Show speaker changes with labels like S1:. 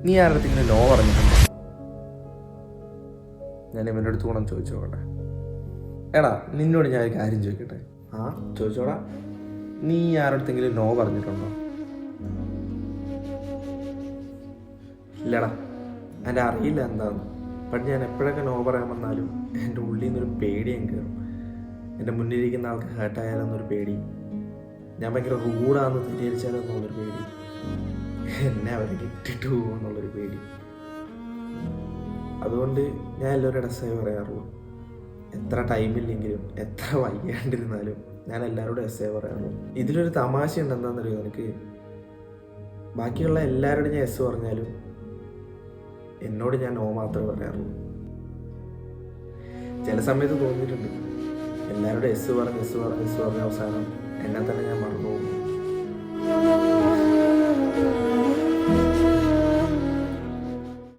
S1: നീ ആരുടെ അടുത്ത് നോ പറഞ്ഞിട്ടുണ്ടോ? ഞാൻ ഇവൻ്റെ അടുത്ത് കൂടെ ചോദിച്ചോട്ടെ. എടാ നിന്നോട് ഞാൻ ഒരു കാര്യം ചോദിക്കട്ടെ? ആ ചോദിച്ചോടാ. നീ ആരുടെ നോ പറഞ്ഞിട്ടുണ്ടോ? ഇല്ലടാ, എൻ്റെ അറിയില്ല എന്താന്ന്. പക്ഷെ ഞാൻ എപ്പോഴൊക്കെ നോ പറയാൻ വന്നാലും എൻ്റെ ഉള്ളിൽ നിന്നൊരു പേടി ഞാൻ കയറും. എൻ്റെ മുന്നിലിരിക്കുന്ന ആൾക്ക് ഹേർട്ടായാലെന്നൊരു പേടി, ഞാൻ ഭയങ്കര റൂഡാന്ന് തെറ്റിദ്ധരിച്ചാലെന്നുള്ളൊരു പേടി, എന്നെ അവരെ ഇട്ടിട്ട് പോകുമെന്നുള്ളൊരു പേടി. അതുകൊണ്ട് ഞാൻ എല്ലാവരും എസ്സേ പറയാറുള്ളൂ. എത്ര ടൈമില്ലെങ്കിലും എത്ര വയ്യാണ്ടിരുന്നാലും ഞാൻ എല്ലാവരോടും എസ്സേ പറയാറുള്ളൂ. ഇതിലൊരു തമാശ ഉണ്ട്. എന്താണെന്നറിയോ എനിക്ക്? ബാക്കിയുള്ള എല്ലാവരോടും ഞാൻ എസ് പറഞ്ഞാലും എന്നോട് ഞാൻ നോ മാത്രമേ പറയാറുള്ളൂ. ചില സമയത്ത് തോന്നിയിട്ടുണ്ട് എല്ലാവരോടും എസ് പറഞ്ഞ് അവസാനം എന്നെ തന്നെ ഞാൻ മറന്നു പോകും.